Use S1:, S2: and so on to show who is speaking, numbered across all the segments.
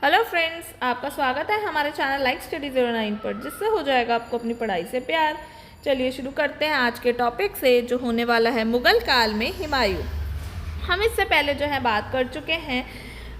S1: Hello friends, आपका स्वागत है हमारे चैनल लाइक स्टडी 09 पर, जिससे हो जाएगा आपको अपनी पढ़ाई से प्यार। चलिए शुरू करते हैं आज के टॉपिक से, जो होने वाला है मुगल काल में हुमायूं। हम इससे पहले जो है बात कर चुके हैं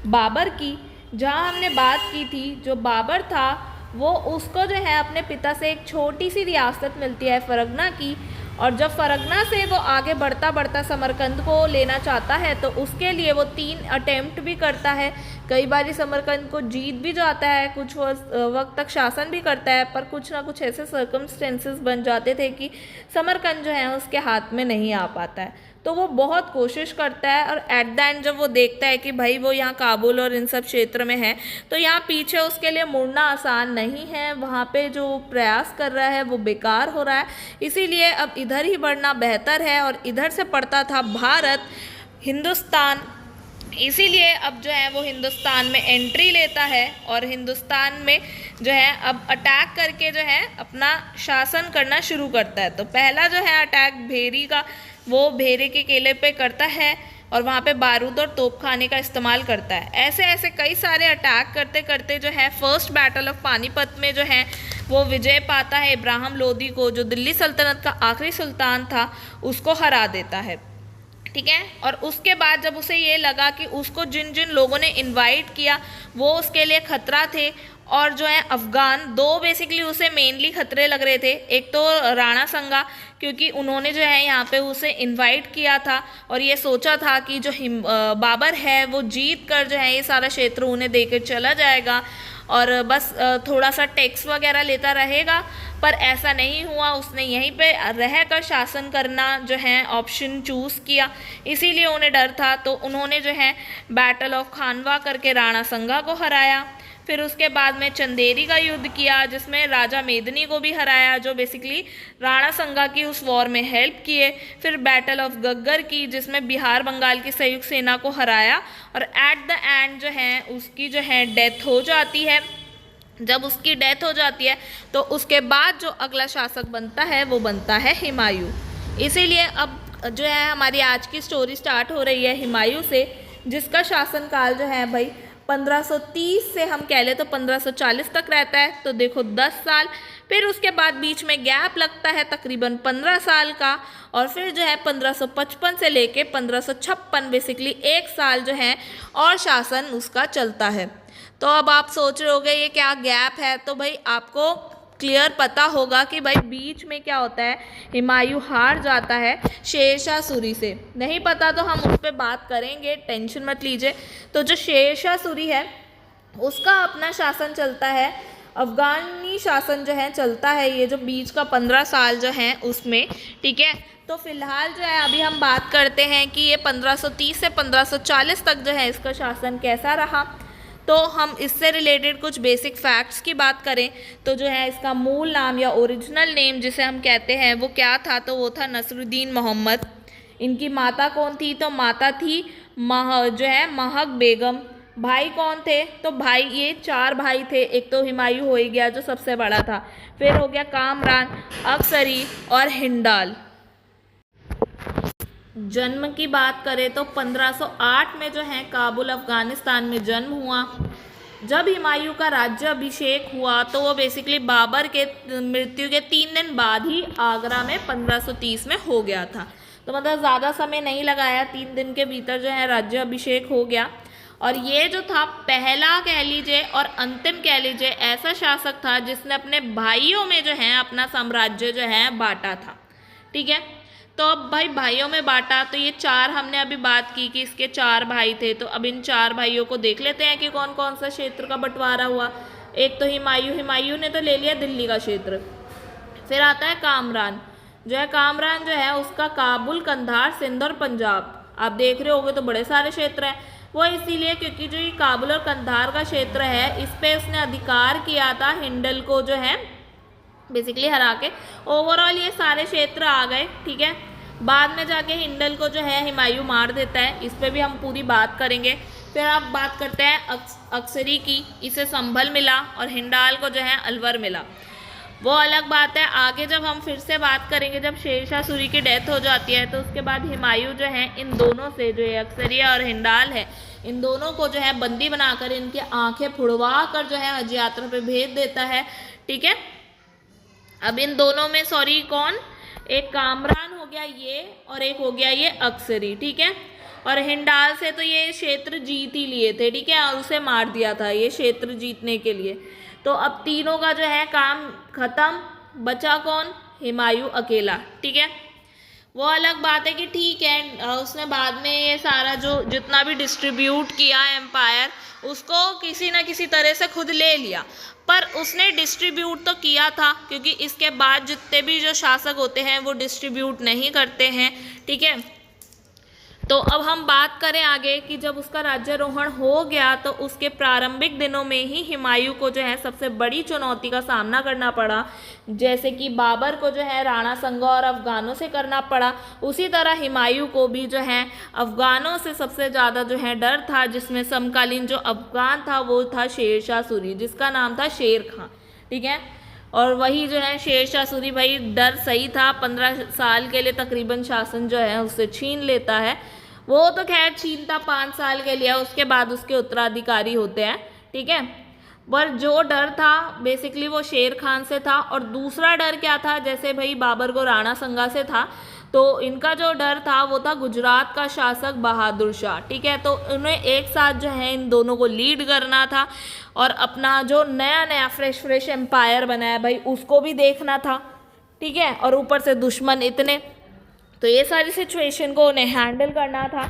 S1: बाबर की, जहां हमने बात की थी जो बाबर था वो उसको जो है अपने पिता से एक छोटी सी रियासत मिलती है फरगना की, और जब फरगना से वो आगे बढ़ता बढ़ता समरकंद को लेना चाहता है तो उसके लिए वो 3 अटेम्प्ट भी करता है। कई बार समरकंद को जीत भी जाता है, कुछ वक्त तक शासन भी करता है, पर कुछ ना कुछ ऐसे सर्कमस्टेंसेस बन जाते थे कि समरकंद जो है उसके हाथ में नहीं आ पाता है। तो वो बहुत कोशिश करता है और एट द एंड जब वो देखता है कि भाई वो यहाँ काबुल और इन सब क्षेत्र में है, तो यहाँ पीछे उसके लिए मुड़ना आसान नहीं है। वहाँ पे जो प्रयास कर रहा है वो बेकार हो रहा है, इसीलिए अब इधर ही बढ़ना बेहतर है। और इधर से पड़ता था भारत, हिंदुस्तान। इसीलिए अब जो है वो हिंदुस्तान में एंट्री लेता है और हिंदुस्तान में जो है अब अटैक करके जो है अपना शासन करना शुरू करता है। तो पहला जो है अटैक भेरी का, वो भेरे के किले पे करता है और वहाँ पे बारूद और तोपखाने का इस्तेमाल करता है। ऐसे ऐसे कई सारे अटैक करते करते जो है फर्स्ट बैटल ऑफ पानीपत में जो है वो विजय पाता है। इब्राहिम लोदी को, जो दिल्ली सल्तनत का आखिरी सुल्तान था, उसको हरा देता है। ठीक है, और उसके बाद जब उसे ये लगा कि उसको जिन जिन लोगों ने इनवाइट किया वो उसके लिए खतरा थे, और जो है अफ़गान, दो बेसिकली उसे मेनली खतरे लग रहे थे। एक तो राणा संगा, क्योंकि उन्होंने जो है यहाँ पे उसे इनवाइट किया था और ये सोचा था कि जो बाबर है वो जीत कर जो है ये सारा क्षेत्र उन्हें देकर चला जाएगा और बस थोड़ा सा टैक्स वगैरह लेता रहेगा, पर ऐसा नहीं हुआ। उसने यहीं पे रह कर शासन करना जो है ऑप्शन चूज़ किया, इसीलिए उन्हें डर था। तो उन्होंने जो है बैटल ऑफ खानवा करके राणा संगा को हराया। फिर उसके बाद में चंदेरी का युद्ध किया, जिसमें राजा मेदिनी को भी हराया, जो बेसिकली राणा संगा की उस वॉर में हेल्प किए। फिर बैटल ऑफ गग्गर की, जिसमें बिहार बंगाल की संयुक्त सेना को हराया, और एट द एंड जो है उसकी जो है डेथ हो जाती है। जब उसकी डेथ हो जाती है तो उसके बाद जो अगला शासक बनता है वो बनता है हुमायूं। इसीलिए अब जो है हमारी आज की स्टोरी स्टार्ट हो रही है हुमायूं से, जिसका शासनकाल जो है भाई 1530 से हम कह ले तो 1540 तक रहता है। तो देखो 10 साल, फिर उसके बाद बीच में गैप लगता है तकरीबन 15 साल का, और फिर जो है 1555 से लेके 1556 बेसिकली 1 साल जो है और शासन उसका चलता है। तो अब आप सोच रहे होगे ये क्या गैप है, तो भाई आपको क्लियर पता होगा कि भाई बीच में क्या होता है। हुमायूं हार जाता है शेरशाह सूरी से। नहीं पता तो हम उस पर बात करेंगे, टेंशन मत लीजिए। तो जो शेरशाह सूरी है उसका अपना शासन चलता है, अफगानी शासन जो है चलता है, ये जो बीच का 15 साल जो है उसमें। ठीक है, तो फिलहाल जो है अभी हम बात करते हैं कि ये 1530 से 1540 तक जो है इसका शासन कैसा रहा। तो हम इससे रिलेटेड कुछ बेसिक फैक्ट्स की बात करें तो जो है इसका मूल नाम या ओरिजिनल नेम जिसे हम कहते हैं वो क्या था, तो वो था नसरुद्दीन मोहम्मद। इनकी माता कौन थी, तो माता थी जो है महक बेगम। भाई कौन थे, तो भाई ये 4 भाई थे। एक तो हुमायूं हो ही गया जो सबसे बड़ा था, फिर हो गया कामरान, अक्सरी और हिंडाल। जन्म की बात करें तो 1508 में जो है काबुल अफ़गानिस्तान में जन्म हुआ। जब हुमायूं का राज्य अभिषेक हुआ तो वो बेसिकली बाबर के मृत्यु के 3 दिन बाद ही आगरा में 1530 में हो गया था। तो मतलब ज़्यादा समय नहीं लगाया, 3 दिन के भीतर जो है राज्य अभिषेक हो गया। और ये जो था पहला कह लीजिए और अंतिम कह लीजिए ऐसा शासक था जिसने अपने भाइयों में जो है अपना साम्राज्य जो है बांटा था। ठीक है, तो अब भाई भाइयों में बांटा, तो ये 4 हमने अभी बात की कि इसके 4 भाई थे। तो अब इन 4 भाइयों को देख लेते हैं कि कौन कौन सा क्षेत्र का बंटवारा हुआ। एक तो हुमायूं ने तो ले लिया दिल्ली का क्षेत्र। फिर आता है कामरान, जो है कामरान जो है उसका काबुल, कंधार, सिंध और पंजाब। आप देख रहे होगे तो बड़े सारे क्षेत्र हैं। वो इसीलिए क्योंकि जो ये काबुल और कंधार का क्षेत्र है इस पर उसने अधिकार किया था हिंडल को जो है बेसिकली हरा के। ओवरऑल ये सारे क्षेत्र आ गए। ठीक है, बाद में जाके हिंडल को जो है हुमायूं मार देता है, इस पर भी हम पूरी बात करेंगे। फिर आप बात करते हैं अक्सरी की, इसे संभल मिला, और हिंडाल को जो है अलवर मिला। वो अलग बात है, आगे जब हम फिर से बात करेंगे जब शेरशाह सूरी की डेथ हो जाती है तो उसके बाद हुमायूं जो है इन दोनों से, जो है अक्सरिया और हिंडाल है, इन दोनों को जो है बंदी बनाकर इनकी आंखें फुड़वा कर जो है हज यात्रा पे भेज देता है। ठीक है, अब इन दोनों में सॉरी कौन, एक कामरान हो गया ये और एक हो गया ये अक्सरी। ठीक है, और हिंडाल से तो ये क्षेत्र जीत ही लिए थे। ठीक है, और उसे मार दिया था ये क्षेत्र जीतने के लिए। तो अब तीनों का जो है काम खत्म, बचा कौन, हुमायूं अकेला। ठीक है, वो अलग बात है कि ठीक है उसने बाद में ये सारा जो जितना भी डिस्ट्रीब्यूट किया एम्पायर उसको किसी ना किसी तरह से खुद ले लिया, पर उसने डिस्ट्रीब्यूट तो किया था, क्योंकि इसके बाद जितने भी जो शासक होते हैं वो डिस्ट्रीब्यूट नहीं करते हैं। ठीक है, तो अब हम बात करें आगे कि जब उसका राज्यारोहण हो गया तो उसके प्रारंभिक दिनों में ही हुमायूं को जो है सबसे बड़ी चुनौती का सामना करना पड़ा। जैसे कि बाबर को जो है राणा संगा और अफगानों से करना पड़ा, उसी तरह हुमायूं को भी जो है अफगानों से सबसे ज़्यादा जो है डर था, जिसमें समकालीन जो अफगान था वो था शेरशाह सूरी, जिसका नाम था शेर खां। ठीक है, और वही जो है शेरशाह सूरी भाई डर सही था, 15 साल के लिए तकरीबन शासन जो है उससे छीन लेता है। वो तो खैर छीनता 5 साल के लिए, उसके बाद उसके उत्तराधिकारी होते हैं। ठीक है, पर जो डर था बेसिकली वो शेर खान से था। और दूसरा डर क्या था, जैसे भाई बाबर को राणा संगा से था, तो इनका जो डर था वो था गुजरात का शासक बहादुर शाह। ठीक है, तो उन्हें एक साथ जो है इन दोनों को लीड करना था और अपना जो नया नया फ्रेश एम्पायर बनाया भाई उसको भी देखना था। ठीक है, और ऊपर से दुश्मन इतने, तो ये सारी सिचुएशन को उन्हें हैंडल करना था।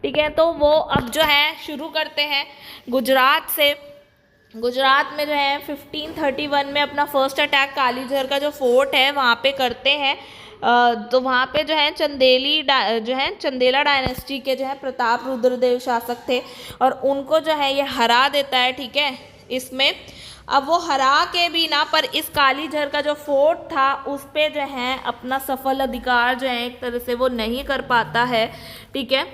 S1: ठीक है, तो वो अब जो है शुरू करते हैं गुजरात से। गुजरात में जो है 1531 में अपना फर्स्ट अटैक कालीझर का जो फोर्ट है वहाँ पे करते हैं। तो वहाँ पे जो है चंदेला डायनेस्टी के जो है प्रताप रुद्रदेव शासक थे और उनको जो है ये हरा देता है। ठीक है, इसमें अब वो हरा के भी ना, पर इस कालीझर का जो फोर्ट था उस पे जो है अपना सफल अधिकार जो है एक तरह से वो नहीं कर पाता है। ठीक है,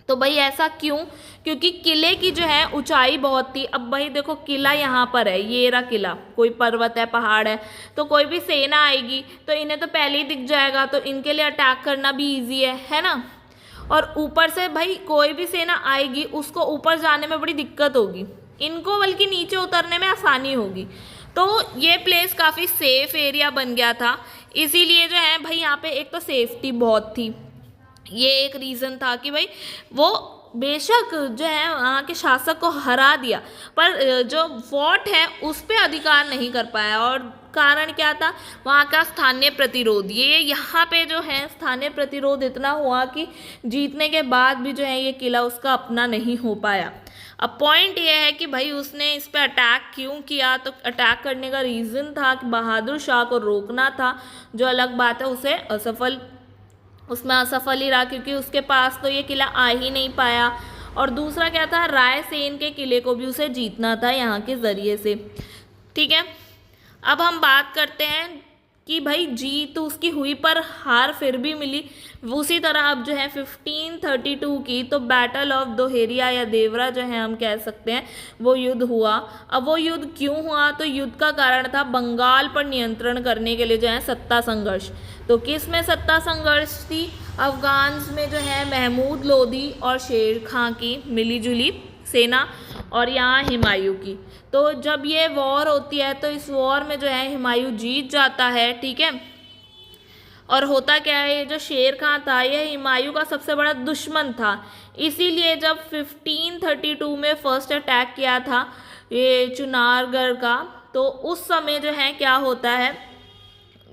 S1: तो भाई ऐसा क्यों, क्योंकि किले की जो है ऊंचाई बहुत थी। अब भाई देखो किला यहाँ पर है, ये रहा किला, कोई पर्वत है, पहाड़ है, तो कोई भी सेना आएगी तो इन्हें तो पहले ही दिख जाएगा, तो इनके लिए अटैक करना भी ईजी है ना। और ऊपर से भाई कोई भी सेना आएगी उसको ऊपर जाने में बड़ी दिक्कत होगी, इनको बल्कि नीचे उतरने में आसानी होगी। तो ये प्लेस काफ़ी सेफ एरिया बन गया था, इसीलिए जो है भाई यहाँ पे एक तो सेफ्टी बहुत थी, ये एक रीज़न था कि भाई वो बेशक जो है वहाँ के शासक को हरा दिया, पर जो फोर्ट है उस पर अधिकार नहीं कर पाया। और कारण क्या था, वहाँ का स्थानीय प्रतिरोध। ये यहाँ पे जो है स्थानीय प्रतिरोध इतना हुआ कि जीतने के बाद भी जो है ये किला उसका अपना नहीं हो पाया। अब पॉइंट ये है कि भाई उसने इस पर अटैक क्यों किया, तो अटैक करने का रीज़न था कि बहादुर शाह को रोकना था, जो अलग बात है उसे उसमें असफल ही रहा, क्योंकि उसके पास तो ये किला आ ही नहीं पाया। और दूसरा क्या था, रायसेन के किले को भी उसे जीतना था यहाँ के ज़रिए से। ठीक है, अब हम बात करते हैं कि भाई जीत उसकी हुई पर हार फिर भी मिली। उसी तरह अब जो है 1532 की तो बैटल ऑफ दोहेरिया या देवरा जो है हम कह सकते हैं वो युद्ध हुआ। अब वो युद्ध क्यों हुआ, तो युद्ध का कारण था बंगाल पर नियंत्रण करने के लिए जो है सत्ता संघर्ष। तो किस में सत्ता संघर्ष थी, अफगान्स में जो है महमूद लोधी और शेर खां की मिलीजुली सेना और यहाँ हुमायूं की। तो जब ये वॉर होती है तो इस वॉर में जो है हुमायूं जीत जाता है। ठीक है, और होता क्या है, ये जो शेर खां था ये हुमायूं का सबसे बड़ा दुश्मन था, इसीलिए जब 1532 में फर्स्ट अटैक किया था ये चुनारगढ़ का, तो उस समय जो है क्या होता है,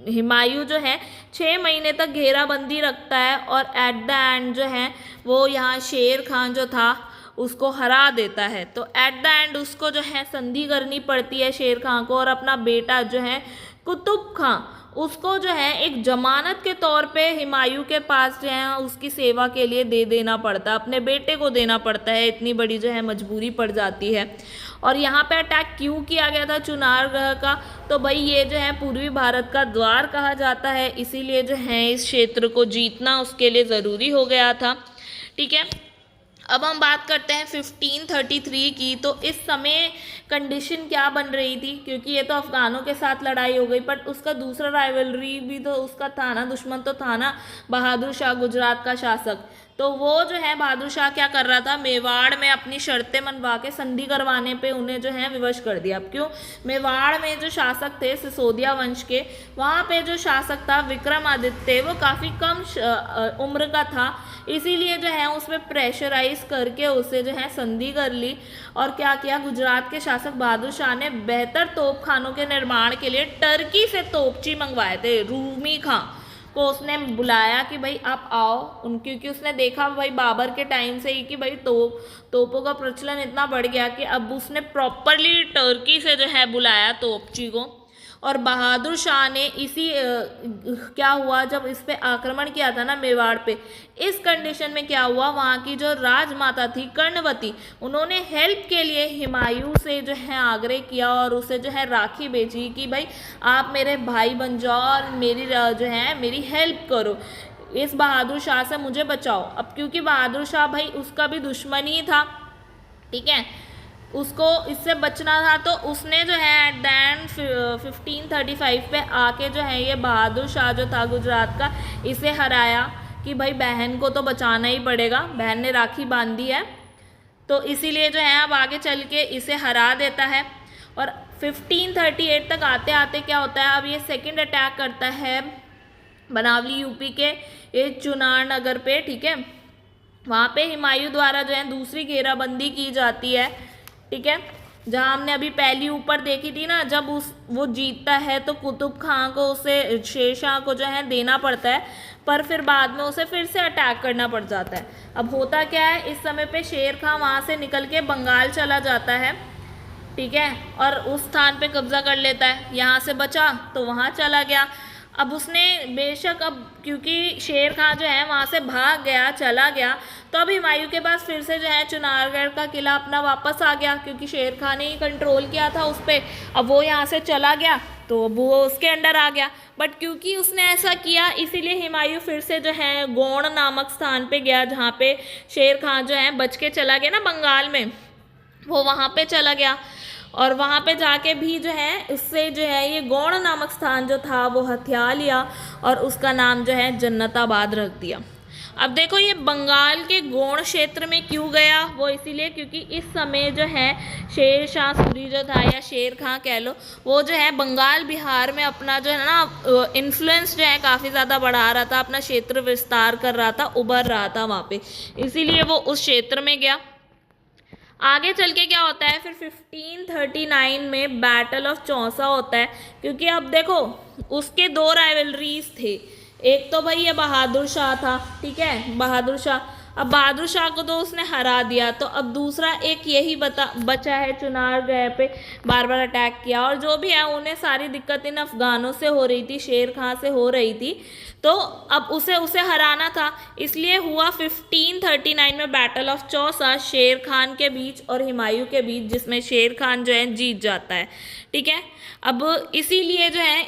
S1: हुमायूं जो है 6 महीने तक घेराबंदी रखता है और एट द एंड जो है वो यहाँ शेर खान जो था उसको हरा देता है। तो एट द एंड उसको जो है संधि करनी पड़ती है शेर खान को, और अपना बेटा जो है कुतुब खां उसको जो है एक जमानत के तौर पे हुमायूं के पास जो है उसकी सेवा के लिए दे देना पड़ता है, अपने बेटे को देना पड़ता है, इतनी बड़ी जो है मजबूरी पड़ जाती है। और यहाँ पे अटैक क्यों किया गया था चुनारगढ़ का, तो भाई ये जो है पूर्वी भारत का द्वार कहा जाता है, इसीलिए जो है इस क्षेत्र को जीतना उसके लिए ज़रूरी हो गया था। ठीक है, अब हम बात करते हैं 1533 की। तो इस समय कंडीशन क्या बन रही थी, क्योंकि ये तो अफगानों के साथ लड़ाई हो गई, पर उसका दूसरा राइवलरी भी तो उसका था ना, दुश्मन तो था ना बहादुर शाह गुजरात का शासक। तो वो जो है बहादुर शाह क्या कर रहा था, मेवाड़ में अपनी शर्तें मनवा के संधि करवाने पे उन्हें जो है विवश कर दिया। अब क्यों, मेवाड़ में जो शासक थे सिसोदिया वंश के, वहाँ पे जो शासक था विक्रमादित्य, वो काफ़ी कम उम्र का था, इसीलिए जो है उस पर प्रेशराइज करके उसे जो है संधि कर ली। और क्या किया, गुजरात के शासक बहादुर शाह ने बेहतर तोप खानों के निर्माण के लिए टर्की से तोपची मंगवाए थे। रूमी खां को उसने बुलाया कि भाई आप आओ, क्योंकि उसने देखा भाई बाबर के टाइम से ही कि भाई तोपों का प्रचलन इतना बढ़ गया कि अब उसने प्रॉपरली टर्की से जो है बुलाया तोपची को। और बहादुर शाह ने इसी क्या हुआ, जब इस पे आक्रमण किया था ना मेवाड़ पे, इस कंडीशन में क्या हुआ, वहाँ की जो राजमाता थी कर्णवती, उन्होंने हेल्प के लिए हुमायूं से जो है आग्रह किया और उसे जो है राखी भेजी कि भाई आप मेरे भाई बन जाओ और मेरी जो है मेरी हेल्प करो, इस बहादुर शाह से मुझे बचाओ। अब क्योंकि बहादुर शाह भाई उसका भी दुश्मन ही था, ठीक है, उसको इससे बचना था, तो उसने जो है एट द एंड 1535 पे आके जो है ये बहादुर शाह जो था गुजरात का, इसे हराया कि भाई बहन को तो बचाना ही पड़ेगा, बहन ने राखी बांधी है, तो इसीलिए जो है अब आगे चल के इसे हरा देता है। और 1538 तक आते आते क्या होता है, अब ये सेकंड अटैक करता है बनावली यूपी के ये चुनार नगर पे, ठीक है, वहाँ पे हुमायूं द्वारा जो है दूसरी घेराबंदी की जाती है, ठीक है, जहाँ हमने अभी पहली ऊपर देखी थी ना, जब वो जीतता है तो कुतुब खां को उसे शेरशाह को जो है देना पड़ता है, पर फिर बाद में उसे फिर से अटैक करना पड़ जाता है। अब होता क्या है, इस समय पे शेर खां वहाँ से निकल के बंगाल चला जाता है, ठीक है, और उस स्थान पे कब्जा कर लेता है, यहाँ से बचा तो वहाँ चला गया। अब उसने बेशक, अब क्योंकि शेर खां जो है वहाँ से भाग गया, चला गया, तो अब हुमायूं के पास फिर से जो है चुनारगढ़ का किला अपना वापस आ गया, क्योंकि शेर खां ने ही कंट्रोल किया था उस पर। अब वो यहाँ से चला गया तो अब वो उसके अंडर आ गया, बट क्योंकि उसने ऐसा किया इसीलिए हुमायूं फिर से जो है गौड़ नामक स्थान पे गया, जहाँ पे शेर खां जो है बच के चला गया ना बंगाल में, वो वहाँ पे चला गया और वहाँ पे जाके भी जो है उससे जो है ये गौड़ नामक स्थान जो था वो हथिया लिया और उसका नाम जो है जन्नताबाद रख दिया। अब देखो ये बंगाल के गौड़ क्षेत्र में क्यों गया, वो इसीलिए क्योंकि इस समय जो है शेर शाह सूरी जो था, या शेर खां कह लो, वो जो है बंगाल बिहार में अपना जो है ना इन्फ्लुएंस जो है काफ़ी ज़्यादा बढ़ा रहा था, अपना क्षेत्र विस्तार कर रहा था, उभर रहा था वहाँ पे, इसीलिए वो उस क्षेत्र में गया। आगे चल के क्या होता है, फिर 1539 में बैटल ऑफ चौसा होता है, क्योंकि अब देखो उसके दो राइवलरीज थे, एक तो भाई ये बहादुर शाह था, ठीक है, बहादुर शाह, अब बहादुर शाह को तो उसने हरा दिया, तो अब दूसरा एक यही बचा है, चुनारगढ़ पे बार बार अटैक किया, और जो भी है उन्हें सारी दिक्कत इन अफगानों से हो रही थी, शेर खां से हो रही थी, तो अब उसे हराना था, इसलिए हुआ 1539 में बैटल ऑफ चौसा शेर खान के बीच और हुमायूं के बीच, जिसमें शेर खान जो है जीत जाता है, ठीक है। अब इसीलिए जो है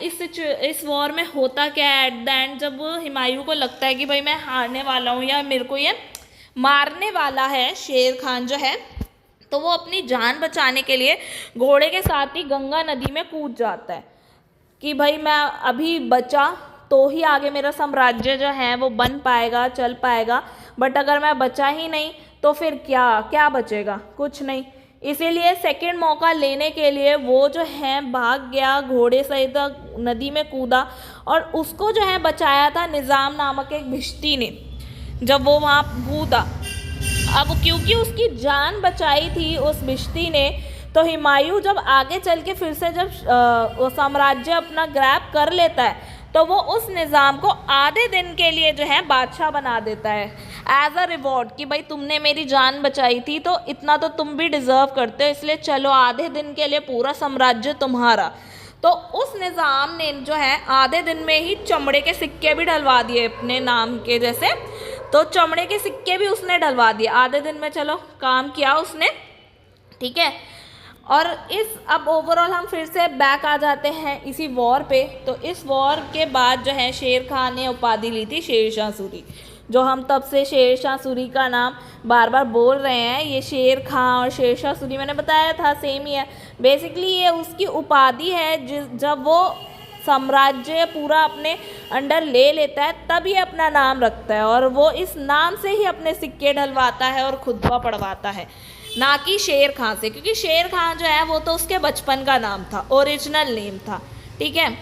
S1: इस वॉर में होता क्या है, एट द एंड जब हुमायूं को लगता है कि भाई मैं हारने वाला हूँ या मेरे को ये मारने वाला है शेर खान जो है, तो वो अपनी जान बचाने के लिए घोड़े के साथ ही गंगा नदी में कूद जाता है कि भाई मैं अभी बचा तो ही आगे मेरा साम्राज्य जो है वो बन पाएगा, चल पाएगा, बट अगर मैं बचा ही नहीं तो फिर क्या बचेगा, कुछ नहीं। इसीलिए सेकंड मौका लेने के लिए वो जो है भाग गया, घोड़े सहित नदी में कूदा, और उसको जो है बचाया था निज़ाम नामक एक भिश्ती ने, जब वो वहाँ कूदा। अब क्योंकि उसकी जान बचाई थी उस भिश्ती ने, तो हुमायूं जब आगे चल के फिर से जब साम्राज्य अपना ग्रैब कर लेता है, तो वो उस निज़ाम को आधे दिन के लिए जो है बादशाह बना देता है एज अ रिवॉर्ड, कि भाई तुमने मेरी जान बचाई थी तो इतना तो तुम भी डिज़र्व करते हो, इसलिए चलो आधे दिन के लिए पूरा साम्राज्य तुम्हारा। तो उस निज़ाम ने जो है आधे दिन में ही चमड़े के सिक्के भी डलवा दिए अपने नाम के जैसे, तो चमड़े के सिक्के भी उसने डलवा दिए आधे दिन में, चलो काम किया उसने, ठीक है। और अब ओवरऑल हम फिर से बैक आ जाते हैं इसी वॉर पे। तो इस वॉर के बाद जो है शेर खान ने उपाधि ली थी शेरशाह सूरी, जो हम तब से शेरशाह सूरी का नाम बार बार बोल रहे हैं। ये शेर खां और शेरशाह सूरी मैंने बताया था सेम ही है, बेसिकली ये उसकी उपाधि है जब वो साम्राज्य पूरा अपने अंडर ले लेता है तब ये अपना नाम रखता है, और वो इस नाम से ही अपने सिक्के ढलवाता है और खुतबा पढ़वाता है, ना कि शेर खां से, क्योंकि शेर खां जो है वो तो उसके बचपन का नाम था, ओरिजिनल नेम था। ठीक है,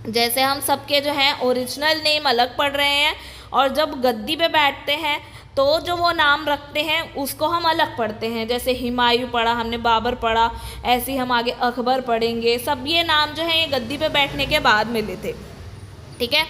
S1: जैसे हम सबके जो हैं ओरिजिनल नेम अलग पढ़ रहे हैं, और जब गद्दी पे बैठते हैं तो जो वो नाम रखते हैं उसको हम अलग पढ़ते हैं। जैसे हुमायूं पढ़ा हमने, बाबर पढ़ा, ऐसे ही हम आगे अकबर पढ़ेंगे। सब ये नाम जो है ये गद्दी पे बैठने के बाद मिले थे। ठीक है,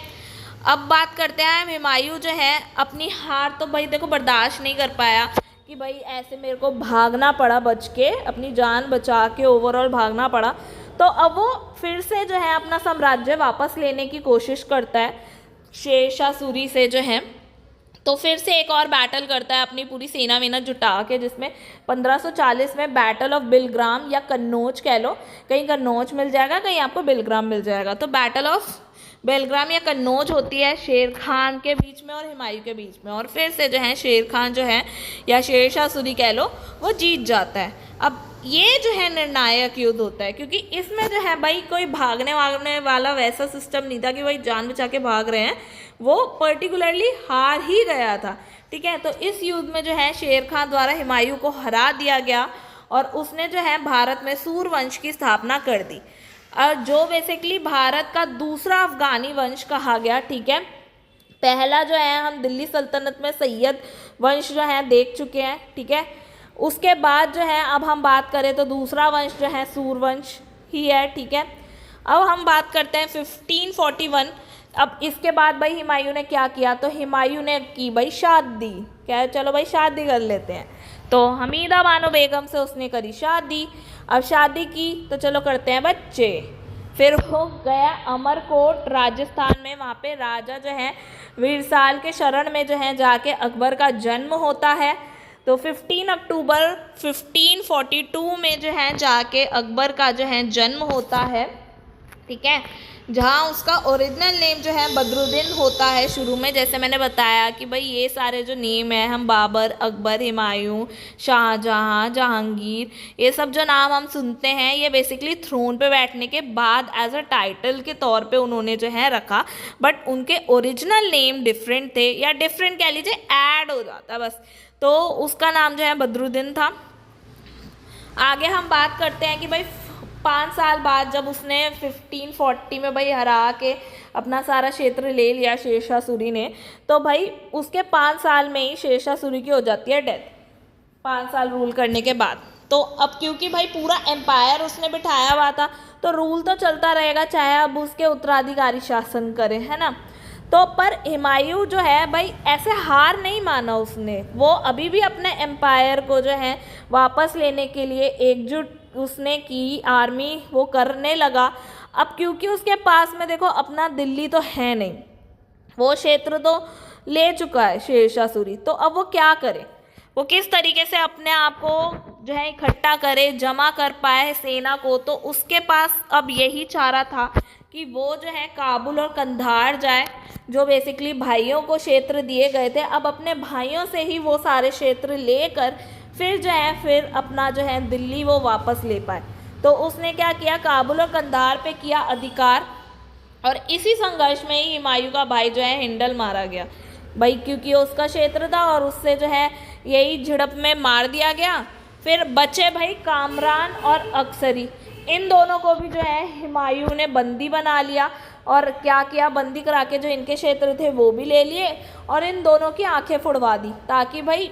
S1: अब बात करते हैं हुमायूं जो है अपनी हार तो भाई देखो बर्दाश्त नहीं कर पाया कि भाई ऐसे मेरे को भागना पड़ा, बच के अपनी जान बचा के ओवरऑल भागना पड़ा। तो अब वो फिर से जो है अपना साम्राज्य वापस लेने की कोशिश करता है शेरशाह सूरी से जो है। तो फिर से एक और बैटल करता है अपनी पूरी सेना वेना जुटा के, जिसमें 1540 में बैटल ऑफ बिलग्राम या कन्नौज कह लो, कहीं कन्नौज मिल जाएगा, कहीं आपको बिलग्राम मिल जाएगा। तो बैटल ऑफ बेलग्राम या कन्नौज होती है शेर खान के बीच में और हुमायूं के बीच में, और फिर से जो है शेर खान जो है या शेरशाह सूरी कह लो वो जीत जाता है। अब ये जो है निर्णायक युद्ध होता है, क्योंकि इसमें जो है भाई कोई भागने वागने वाला वैसा सिस्टम नहीं था कि भाई जान बचा के भाग रहे हैं, वो पर्टिकुलरली हार ही गया था। ठीक है, तो इस युद्ध में जो है शेर खान द्वारा हुमायूं को हरा दिया गया और उसने जो है भारत में सूर्यवंश की स्थापना कर दी, और जो बेसिकली भारत का दूसरा अफगानी वंश कहा गया। ठीक है, पहला जो है हम दिल्ली सल्तनत में सैयद वंश जो है देख चुके हैं। ठीक है, उसके बाद जो है अब हम बात करें तो दूसरा वंश जो है सूर्यवंश ही है। ठीक है, अब हम बात करते हैं 1541। अब इसके बाद भाई हुमायूं ने क्या किया, तो हुमायूं ने की भाई शादी, क्या चलो भाई शादी कर लेते हैं। तो हमीदा बानो बेगम से उसने करी शादी। अब शादी की तो चलो करते हैं बच्चे। फिर वो गया अमरकोट राजस्थान में, वहाँ पे राजा जो है वीरसाल के शरण में जो है जाके अकबर का जन्म होता है। तो 15 अक्टूबर 1542 में जो है जाके अकबर का जो है जन्म होता है। ठीक है, जहाँ उसका ओरिजिनल नेम जो है बदरुद्दीन होता है शुरू में। जैसे मैंने बताया कि भाई ये सारे जो नेम है हम बाबर, अकबर, हुमायूं, शाहजहाँ, जहांगीर, ये सब जो नाम हम सुनते हैं ये बेसिकली थ्रोन पे बैठने के बाद एज अ टाइटल के तौर पे उन्होंने जो है रखा, बट उनके ओरिजिनल नेम डिफरेंट थे, या डिफरेंट कह लीजिए ऐड हो जाता बस। तो उसका नाम जो है बदरुद्दीन था। आगे हम बात करते हैं कि भाई 5 साल बाद जब उसने 1540 में भाई हरा के अपना सारा क्षेत्र ले लिया शेरशाह सूरी ने, तो भाई उसके 5 साल में ही शेरशाह सूरी की हो जाती है डेथ, 5 साल रूल करने के बाद। तो अब क्योंकि भाई पूरा एम्पायर उसने बिठाया हुआ था तो रूल तो चलता रहेगा, चाहे अब उसके उत्तराधिकारी शासन करें, है ना। तो पर हुमायूं जो है भाई ऐसे हार नहीं माना उसने, वो अभी भी अपने एम्पायर को जो है वापस लेने के लिए एकजुट उसने की, आर्मी वो करने लगा। अब क्योंकि उसके पास में देखो अपना दिल्ली तो है नहीं, वो क्षेत्र तो ले चुका है शेरशाह सूरी, तो अब वो क्या करे, वो किस तरीके से अपने आप को जो है इकट्ठा करे, जमा कर पाए सेना को। तो उसके पास अब यही चारा था कि वो जो है काबुल और कंधार जाए, जो बेसिकली भाइयों को क्षेत्र दिए गए थे, अब अपने भाइयों से ही वो सारे क्षेत्र लेकर फिर जो है फिर अपना जो है दिल्ली वो वापस ले पाए। तो उसने क्या किया, काबुल और कंधार पे किया अधिकार, और इसी संघर्ष में ही हुमायूं का भाई जो है हिंडल मारा गया भाई, क्योंकि उसका क्षेत्र था और उससे जो है यही झड़प में मार दिया गया। फिर बचे भाई कामरान और अक्सरी, इन दोनों को भी जो है हुमायूं ने बंदी बना लिया, और क्या किया, बंदी करा के जो इनके क्षेत्र थे वो भी ले लिए, और इन दोनों की आंखें फुड़वा दी, ताकि भाई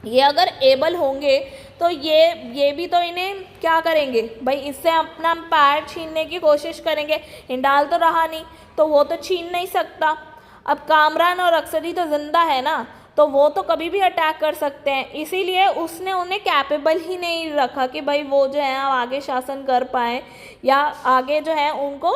S1: ये अगर एबल होंगे तो ये भी तो इन्हें क्या करेंगे भाई, इससे अपना पैर छीनने की कोशिश करेंगे। हिंडाल तो रहा नहीं तो वो तो छीन नहीं सकता। अब कामरान और अक्सरी तो जिंदा है ना, तो वो तो कभी भी अटैक कर सकते हैं, इसीलिए उसने उन्हें कैपेबल ही नहीं रखा कि भाई वो जो है आगे शासन कर पाएँ या आगे जो है उनको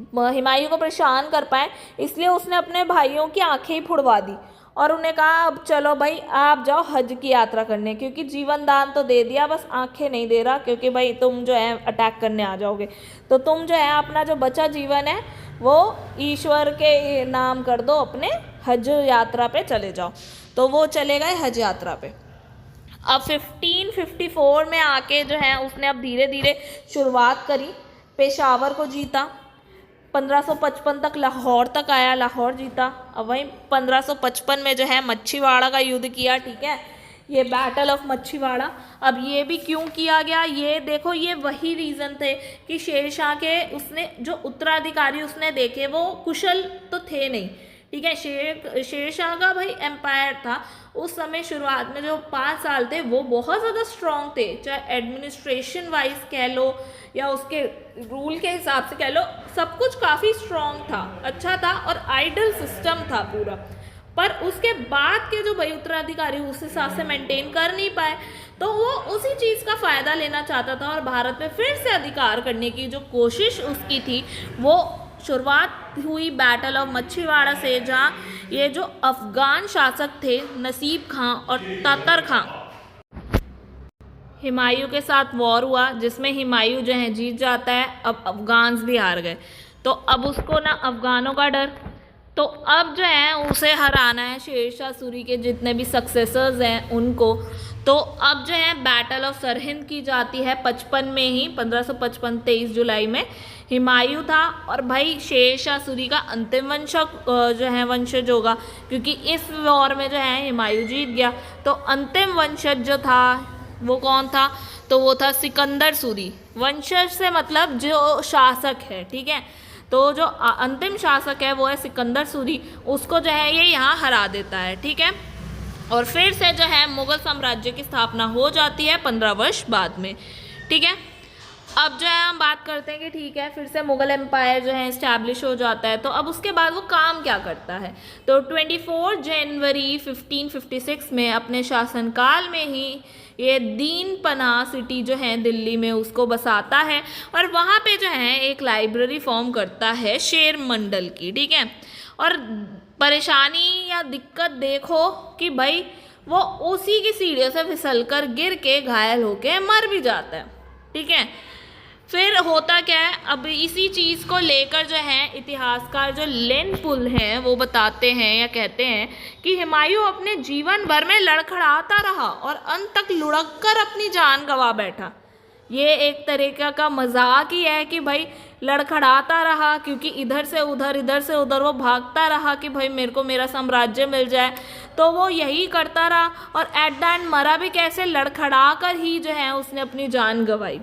S1: हुमायूं को परेशान कर पाए। इसलिए उसने अपने भाइयों की आंखें ही फुड़वा दी और उन्हें कहा अब चलो भाई आप जाओ हज की यात्रा करने, क्योंकि जीवन दान तो दे दिया, बस आंखें नहीं दे रहा, क्योंकि भाई तुम जो है अटैक करने आ जाओगे, तो तुम जो है अपना जो बचा जीवन है वो ईश्वर के नाम कर दो, अपने हज यात्रा पे चले जाओ। तो वो चले गए हज यात्रा पे। अब 1554 में आके जो है उसने अब धीरे धीरे शुरुआत करी, पेशावर को जीता, 1555 तक लाहौर तक आया, लाहौर जीता। अब वहीं 1555 में जो है मच्छीवाड़ा का युद्ध किया, ठीक है, ये बैटल ऑफ मच्छीवाड़ा। अब ये भी क्यों किया गया, ये देखो, ये वही रीज़न थे कि शेरशाह के उसने जो उत्तराधिकारी उसने देखे वो कुशल तो थे नहीं, ठीक है। शेरशाह का भाई एम्पायर था उस समय, शुरुआत में जो 5 साल थे वो बहुत ज़्यादा स्ट्रॉन्ग थे, चाहे एडमिनिस्ट्रेशन वाइज कह लो या उसके रूल के हिसाब से कह लो, सब कुछ काफ़ी स्ट्रॉन्ग था, अच्छा था और आइडल सिस्टम था पूरा। पर उसके बाद के जो भाई उत्तराधिकारी उस हिसाब से मेंटेन कर नहीं पाए, तो वो उसी चीज़ का फ़ायदा लेना चाहता था और भारत में फिर से अधिकार करने की जो कोशिश उसकी थी वो शुरुआत हुई बैटल ऑफ मच्छीवाड़ा से, जहाँ ये जो अफ़गान शासक थे नसीब खां और तातर खां, हुमायूं के साथ वॉर हुआ जिसमें हुमायूं जो है जीत जाता है। अब अफ़गान्स भी हार गए, तो अब उसको ना अफ़गानों का डर, तो अब जो है उसे हराना है, शेरशाह सूरी के जितने भी सक्सेसर्स हैं उनको। तो अब जो है बैटल ऑफ सरहिंद की जाती है 55 में ही, 1555 23 जुलाई में। हुमायूं था और भाई शेरशाह सूरी का अंतिम वंशज जो है वंशज होगा, क्योंकि इस वॉर में जो है हुमायूं जीत गया। तो अंतिम वंशज जो था वो कौन था, तो वो था सिकंदर सूरी। वंशज से मतलब जो शासक है, ठीक है, तो जो अंतिम शासक है वो है सिकंदर सूरी, उसको जो है ये यहाँ हरा देता है, ठीक है। और फिर से जो है मुग़ल साम्राज्य की स्थापना हो जाती है 15 वर्ष बाद में, ठीक है। अब जो है हम बात करते हैं कि ठीक है, फिर से मुग़ल एम्पायर जो है इस्टेब्लिश हो जाता है। तो अब उसके बाद वो काम क्या करता है, तो 24 जनवरी 1556 में अपने शासनकाल में ही ये दीन पनाह सिटी जो है दिल्ली में उसको बसाता है और वहाँ पे जो है एक लाइब्रेरी फॉर्म करता है शेर मंडल की, ठीक है। और परेशानी या दिक्कत देखो कि भाई वो उसी की सीढ़ियों से फिसलकर गिर के घायल होके मर भी जाता है, ठीक है। फिर होता क्या है, अब इसी चीज़ को लेकर जो है इतिहासकार जो लेन पुल हैं वो बताते हैं या कहते हैं कि हुमायूं अपने जीवन भर में लड़खड़ाता रहा और अंत तक लुढ़क कर अपनी जान गंवा बैठा। ये एक तरीका का मजाक ही है कि भाई लड़खड़ाता रहा, क्योंकि इधर से उधर वो भागता रहा कि भाई मेरे को मेरा साम्राज्य मिल जाए, तो वो यही करता रहा और एट द एंड मरा भी कैसे, लड़खड़ा कर ही जो है उसने अपनी जान गंवाई,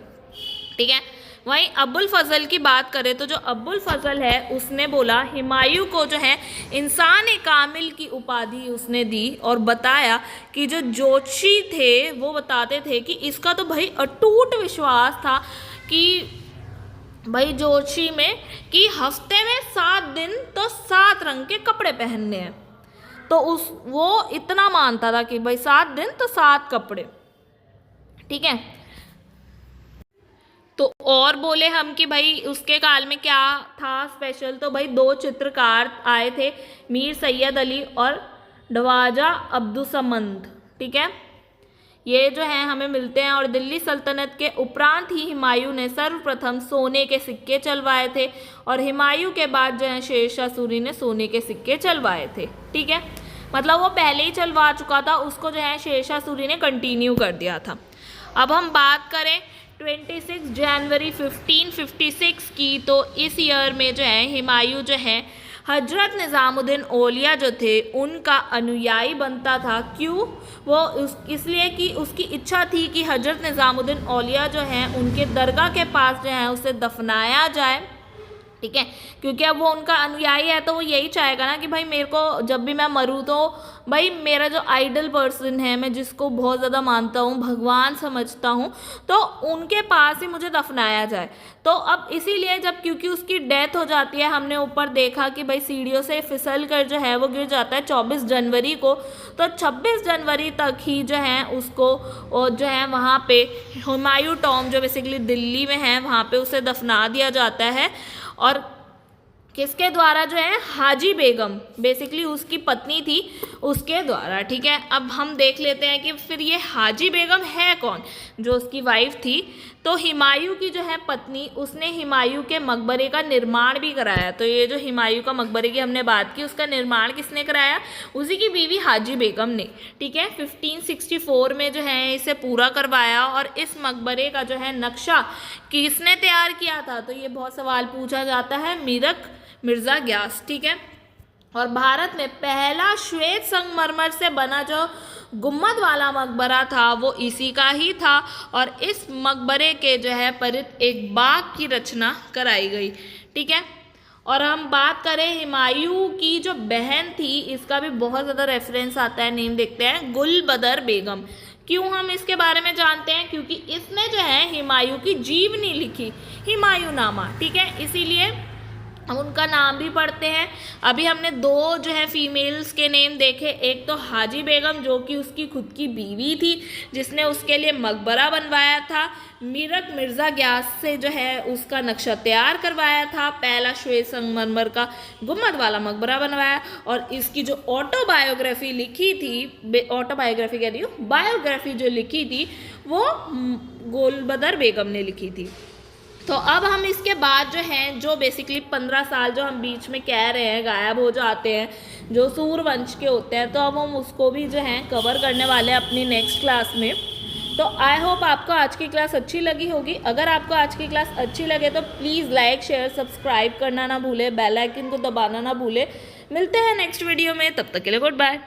S1: ठीक है। वहीं अबुल फजल की बात करें तो जो अबुल फजल है उसने बोला हुमायूं को जो है इंसान कामिल की उपाधि उसने दी और बताया कि जो ज्योतिषी थे वो बताते थे कि इसका तो भाई अटूट विश्वास था कि भाई ज्योतिषी में कि हफ्ते में 7 दिन तो 7 रंग के कपड़े पहनने हैं, तो वो इतना मानता था कि भाई 7 दिन तो 7 कपड़े, ठीक है। तो और बोले हम कि भाई उसके काल में क्या था स्पेशल, तो भाई 2 चित्रकार आए थे, मीर सैयद अली और ख्वाजा अब्दुसमद, ठीक है, ये जो हैं हमें मिलते हैं। और दिल्ली सल्तनत के उपरांत ही हुमायूं ने सर्वप्रथम सोने के सिक्के चलवाए थे और हुमायूं के बाद जो है शेरशाह सूरी ने सोने के सिक्के चलवाए थे, ठीक है। मतलब वो पहले ही चलवा चुका था, उसको जो है शेरशाह सूरी ने कंटिन्यू कर दिया था। अब हम बात करें 26 जनवरी 1556 की, तो इस ईयर में जो है हुमायूं जो है हजरत निज़ामुद्दीन औलिया जो थे उनका अनुयायी बनता था। क्यों, वो इसलिए कि उसकी इच्छा थी कि हजरत निज़ामुद्दीन औलिया जो हैं उनके दरगाह के पास जो है उसे दफनाया जाए, ठीक है, क्योंकि अब वो उनका अनुयायी है तो वो यही चाहेगा ना कि भाई मेरे को जब भी मैं मरूँ तो भाई मेरा जो आइडल पर्सन है, मैं जिसको बहुत ज़्यादा मानता हूँ, भगवान समझता हूँ, तो उनके पास ही मुझे दफनाया जाए। तो अब इसीलिए जब क्योंकि उसकी डेथ हो जाती है, हमने ऊपर देखा कि भाई सीढ़ियों से फिसल कर जो है वो गिर जाता है 24 जनवरी को, तो 26 जनवरी तक ही जो है उसको जो है वहाँ पे हुमायूं टॉम जो बेसिकली दिल्ली में है वहाँ पे उसे दफना दिया जाता है। और किसके द्वारा जो है, हाजी बेगम, बेसिकली उसकी पत्नी थी, उसके द्वारा। ठीक है, अब हम देख लेते हैं कि फिर ये हाजी बेगम है कौन, जो उसकी वाइफ थी। तो हुमायूं की जो है पत्नी, उसने हुमायूं के मकबरे का निर्माण भी कराया। तो ये जो हुमायूं का मकबरे की हमने बात की, उसका निर्माण किसने कराया, उसी की बीवी हाजी बेगम ने। ठीक है, 1564 में जो है इसे पूरा करवाया। और इस मकबरे का जो है नक्शा किसने तैयार किया था, तो ये बहुत सवाल पूछा जाता है, मीरक मिर्ज़ा ग्यास। ठीक है, और भारत में पहला श्वेत संगमरमर से बना जो गुम्मद वाला मकबरा था वो इसी का ही था। और इस मकबरे के जो है परित एक बाग की रचना कराई गई। ठीक है, और हम बात करें हुमायूं की जो बहन थी, इसका भी बहुत ज़्यादा रेफरेंस आता है, नेम देखते हैं, गुलबदर बेगम। क्यों हम इसके बारे में जानते हैं, क्योंकि इसने जो है हुमायूं की जीवनी लिखी, हुमायूं नामा। ठीक है, इसीलिए हम उनका नाम भी पढ़ते हैं। अभी हमने दो जो है फीमेल्स के नेम देखे, एक तो हाजी बेगम जो कि उसकी खुद की बीवी थी, जिसने उसके लिए मकबरा बनवाया था। मीरक मिर्ज़ा ग्यास से जो है उसका नक्शा तैयार करवाया था, पहला श्वेत संगमरमर का गुम्मद वाला मकबरा बनवाया। और इसकी जो ऑटोबायोग्राफी लिखी थी, ऑटोबायोग्राफी कह रही हूँ, बायोग्राफी जो लिखी थी वो गुलबदर बेगम ने लिखी थी। तो अब हम इसके बाद जो हैं, जो बेसिकली 15 साल जो हम बीच में कह रहे हैं गायब हो जाते हैं, जो सूर्यवंश के होते हैं, तो अब हम उसको भी जो है कवर करने वाले हैं अपनी नेक्स्ट क्लास में। तो आई होप आपको आज की क्लास अच्छी लगी होगी। अगर आपको आज की क्लास अच्छी लगे तो प्लीज़ लाइक शेयर सब्सक्राइब करना ना भूले, बेल आइकन को दबाना ना भूले। मिलते हैं नेक्स्ट वीडियो में, तब तक के लिए गुड बाय।